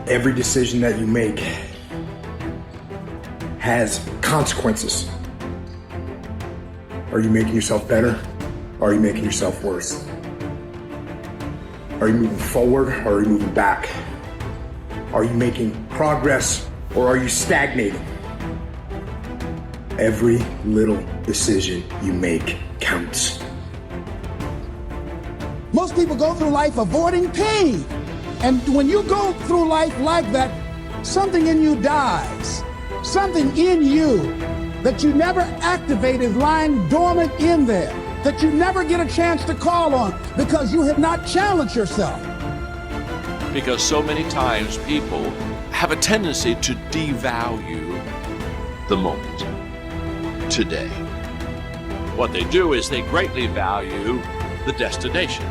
Every decision that you make has consequences. Are you making yourself better? Or are you making yourself worse? Are you moving forward or are you moving back? Are you making progress or are you stagnating? Every little decision you make counts. Most people go through life avoiding pain. And when you go through life like that, something in you dies. Something in you that you never activate is lying dormant in there, that you never get a chance to call on because you have not challenged yourself. Because so many times people have a tendency to devalue the moment, today. What they do is they greatly value the destination.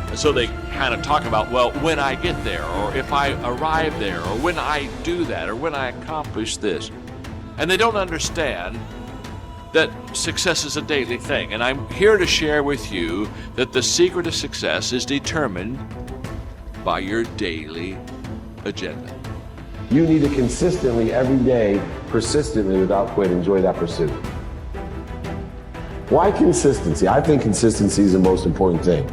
And so they kind of talk about, well, when I get there, or if I arrive there, or when I do that, or when I accomplish this. And they don't understand that success is a daily thing. And I'm here to share with you that the secret of success is determined by your daily agenda. You need to consistently, every day, persistently, without quit, enjoy that pursuit. Why consistency? I think consistency is the most important thing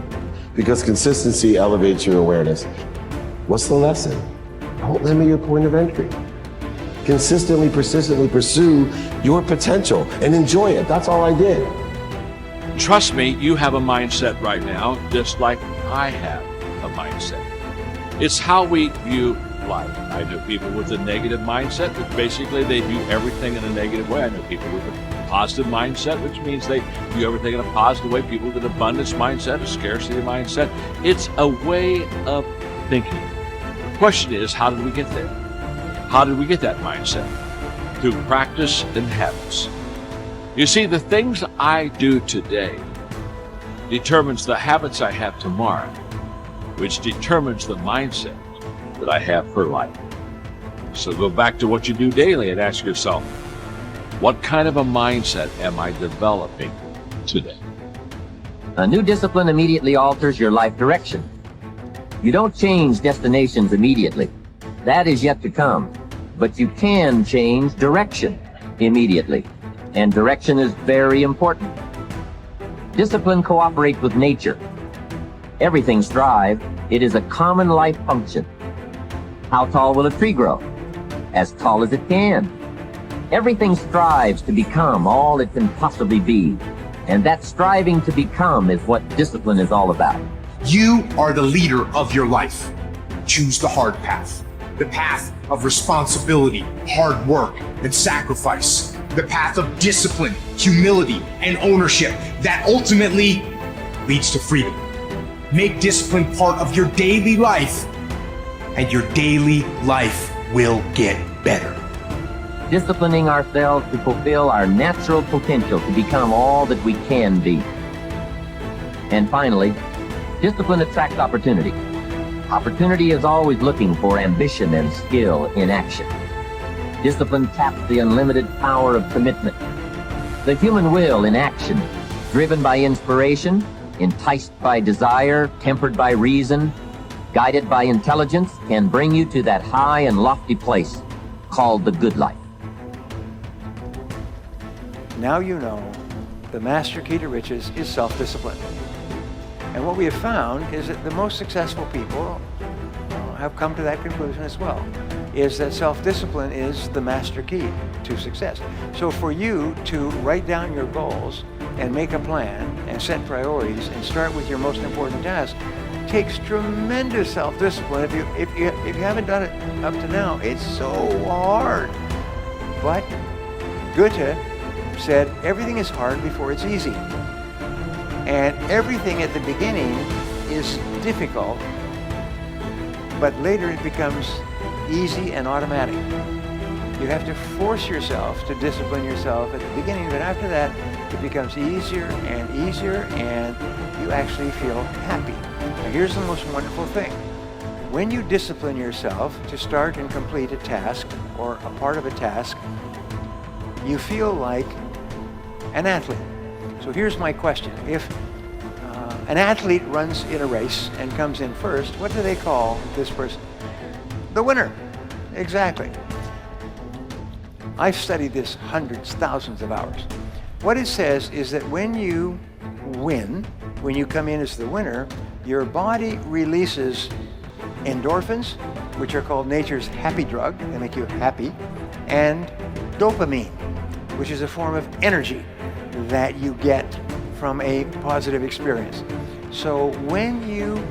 because consistency elevates your awareness. What's the lesson? Don't limit your point of entry. Consistently, persistently pursue your potential and enjoy it. That's all I did. Trust me, you have a mindset right now, just like I have a mindset. It's how we view life. I know people with a negative mindset that basically they view everything in a negative way. I know people with a positive mindset, which means they view everything in a positive way. People with an abundance mindset, a scarcity mindset. It's a way of thinking. The question is, how did we get there? How did we get that mindset? Through practice and habits. You see, the things I do today determines the habits I have tomorrow, which determines the mindset that I have for life. So go back to what you do daily and ask yourself, what kind of a mindset am I developing today? A new discipline immediately alters your life direction. You don't change destinations immediately. That is yet to come. But you can change direction immediately. And direction is very important. Discipline cooperates with nature. Everything strives. It is a common life function. How tall will a tree grow? As tall as it can. Everything strives to become all it can possibly be. And that striving to become is what discipline is all about. You are the leader of your life. Choose the hard path. The path of responsibility, hard work, and sacrifice. The path of discipline, humility, and ownership that ultimately leads to freedom. Make discipline part of your daily life, and your daily life will get better. Disciplining ourselves to fulfill our natural potential to become all that we can be. And finally, discipline attracts opportunity. Opportunity is always looking for ambition and skill in action. Discipline taps the unlimited power of commitment. The human will in action, driven by inspiration, enticed by desire, tempered by reason, guided by intelligence, can bring you to that high and lofty place called the good life. Now you know the master key to riches is self-discipline. And what we have found is that the most successful people have come to that conclusion as well, is that self-discipline is the master key to success. So for you to write down your goals and make a plan and set priorities and start with your most important task takes tremendous self-discipline. If you haven't done it up to now, it's so hard. But Goethe said everything is hard before it's easy. And everything at the beginning is difficult, but later it becomes easy and automatic. You have to force yourself to discipline yourself at the beginning, but after that, it becomes easier and easier, and you actually feel happy. Now here's the most wonderful thing. When you discipline yourself to start and complete a task or a part of a task, you feel like an athlete. So here's my question. If an athlete runs in a race and comes in first, what do they call this person? the winner. Exactly. I've studied this hundreds, thousands of hours. What it says is that when you win, when you come in as the winner, your body releases endorphins, which are called nature's happy drug. They make you happy. And dopamine, which is a form of energy that you get from a positive experience. So when you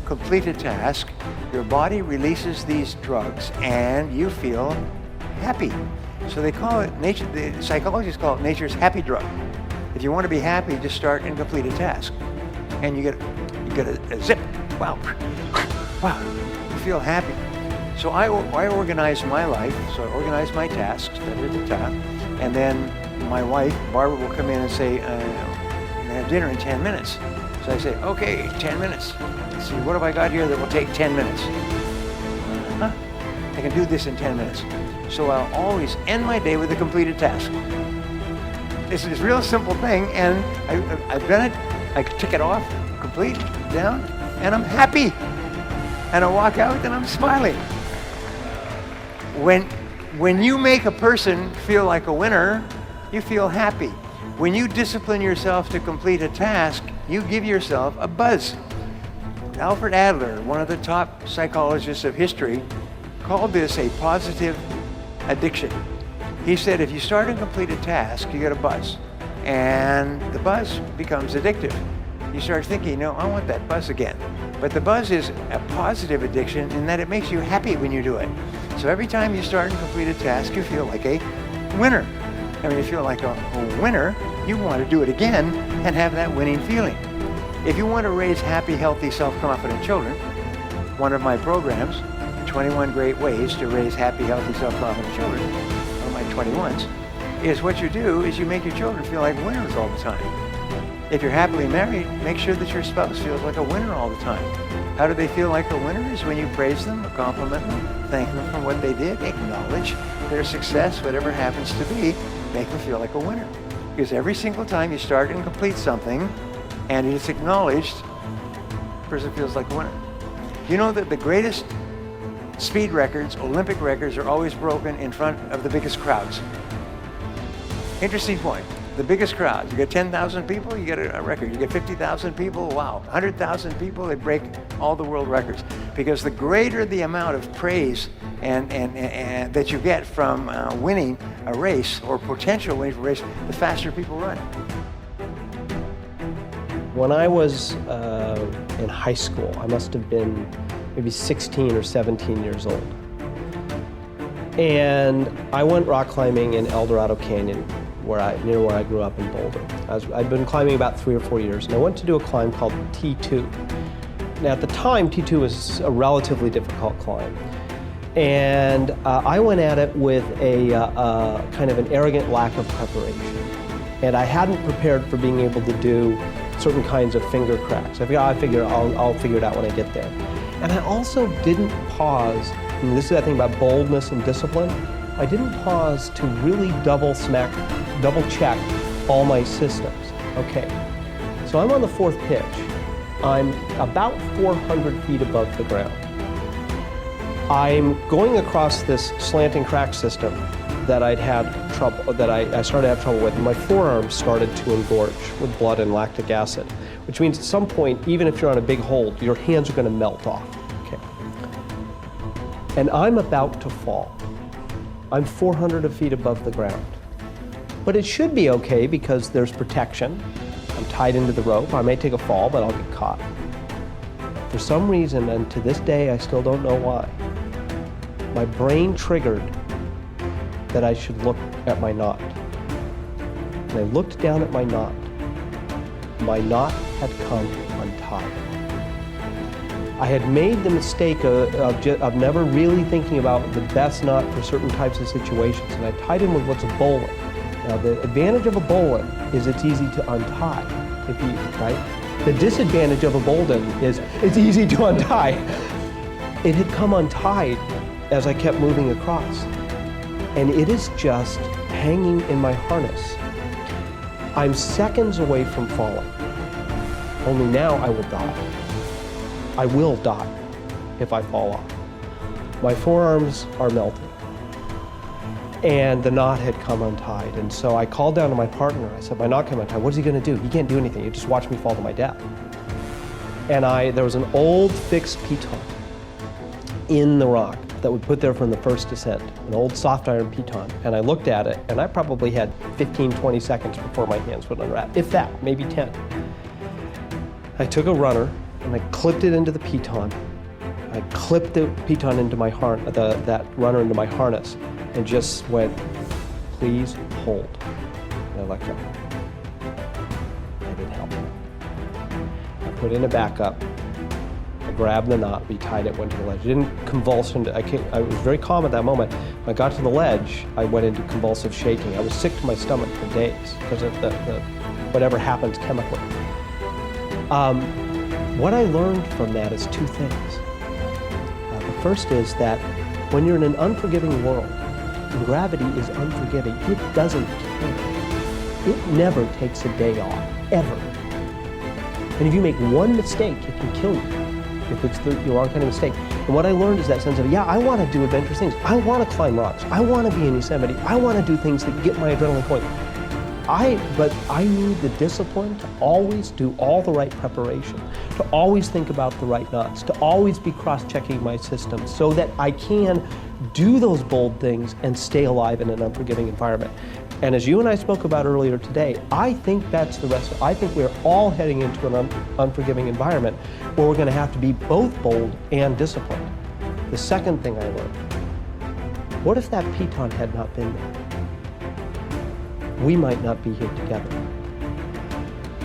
complete a task, your body releases these drugs and you feel happy. So they call it, the psychologists call it nature's happy drug. If you want to be happy, just start and complete a task. And you get a zip. Wow. Wow. You feel happy. So I organize my life. So I organize my tasks that are at the top. And then my wife, Barbara, will come in and say, we're going to have dinner in 10 minutes. So I say, okay, 10 minutes. Let's see, what have I got here that will take 10 minutes? I can do this in 10 minutes. So I'll always end my day with a completed task. It's a real simple thing, and I've done it. I tick it off, complete, down, and I'm happy. And I walk out and I'm smiling. When you make a person feel like a winner, you feel happy. When you discipline yourself to complete a task, you give yourself a buzz. Alfred Adler, one of the top psychologists of history, called this a positive addiction. He said if you start and complete a task, you get a buzz. And the buzz becomes addictive. You start thinking, no, I want that buzz again. But the buzz is a positive addiction in that it makes you happy when you do it. So every time you start and complete a task, you feel like a winner. And when you feel like a winner, you want to do it again and have that winning feeling. If you want to raise happy, healthy, self-confident children, one of my programs, 21 Great Ways to Raise Happy, Healthy, Self-Confident Children, one of my 21s, is what you do is you make your children feel like winners all the time. If you're happily married, make sure that your spouse feels like a winner all the time. How do they feel like a winner? Is when you praise them or compliment them, thank them for what they did, acknowledge their success, whatever happens to be, make them feel like a winner. Because every single time you start and complete something and it's acknowledged, the person feels like a winner. You know that the greatest speed records, Olympic records, are always broken in front of the biggest crowds. Interesting point. The biggest crowds. You get 10,000 people, you get a record. You get 50,000 people, wow. 100,000 people, they break all the world records. Because the greater the amount of praise and that you get from winning a race or potential winning a race, the faster people run. When I was in high school, I must have been maybe 16 or 17 years old. And I went rock climbing in El Dorado Canyon, near where I grew up in Boulder. I'd been climbing about 3 or 4 years, and I went to do a climb called T2. Now at the time, T2 was a relatively difficult climb. And I went at it with a kind of an arrogant lack of preparation. And I hadn't prepared for being able to do certain kinds of finger cracks. I figured I'll figure it out when I get there. And I also didn't pause, and this is the thing about boldness and discipline, I didn't pause to really double check all my systems. Okay, so I'm on the 4th pitch. I'm about 400 feet above the ground. I'm going across this slanting crack system that I started to have trouble with, and my forearms started to engorge with blood and lactic acid, which means at some point, even if you're on a big hold, your hands are going to melt off. Okay. And I'm about to fall. I'm 400 feet above the ground. But it should be okay because there's protection. I'm tied into the rope. I may take a fall, but I'll get caught. For some reason, and to this day I still don't know why, my brain triggered that I should look at my knot. And I looked down at my knot. My knot had come untied. I had made the mistake of never really thinking about the best knot for certain types of situations, and I tied in with what's a bowline. Now, the advantage of a bowline is it's easy to untie, right? The disadvantage of a bowline is it's easy to untie. It had come untied as I kept moving across, and it is just hanging in my harness. I'm seconds away from falling, only now I will die. I will die if I fall off. My forearms are melting. And the knot had come untied. And so I called down to my partner. I said, my knot came untied. What is he going to do? He can't do anything. He just watch me fall to my death. And there was an old fixed piton in the rock that we put there from the first descent, an old soft iron piton. And I looked at it, and I probably had 15, 20 seconds before my hands would unwrap, if that, maybe 10. I took a runner, and I clipped it into the piton. I clipped the piton into my that runner into my harness, and just went, please hold. And I let go. I didn't help. I put in a backup. I grabbed the knot, retied it, went to the ledge. I didn't convulse. I was very calm at that moment. When I got to the ledge, I went into convulsive shaking. I was sick to my stomach for days because of the whatever happens chemically. What I learned from that is two things. The first is that when you're in an unforgiving world, and gravity is unforgiving, it doesn't care. It never takes a day off, ever. And if you make one mistake, it can kill you if it's the wrong kind of mistake. And what I learned is that sense of, yeah, I want to do adventurous things. I want to climb rocks. I want to be in Yosemite. I want to do things that get my adrenaline going. But I need the discipline to always do all the right preparation, to always think about the right knots, to always be cross-checking my system so that I can do those bold things and stay alive in an unforgiving environment. And as you and I spoke about earlier today, I think that's the rest. I think we're all heading into an unforgiving environment where we're going to have to be both bold and disciplined. The second thing I learned, what if that piton had not been there? We might not be here together.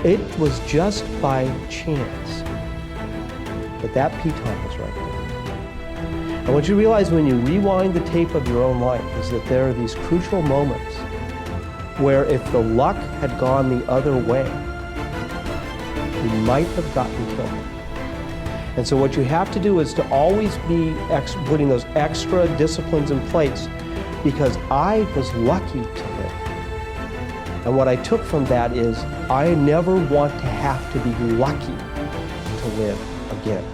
It was just by chance that that piton was right there. And what you realize when you rewind the tape of your own life is that there are these crucial moments where if the luck had gone the other way, you might have gotten killed. And so what you have to do is to always be putting those extra disciplines in place, because I was lucky to live. And what I took from that is I never want to have to be lucky to live again.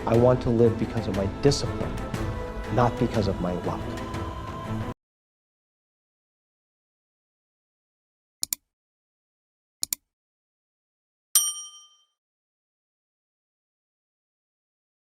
I want to live because of my discipline, not because of my luck.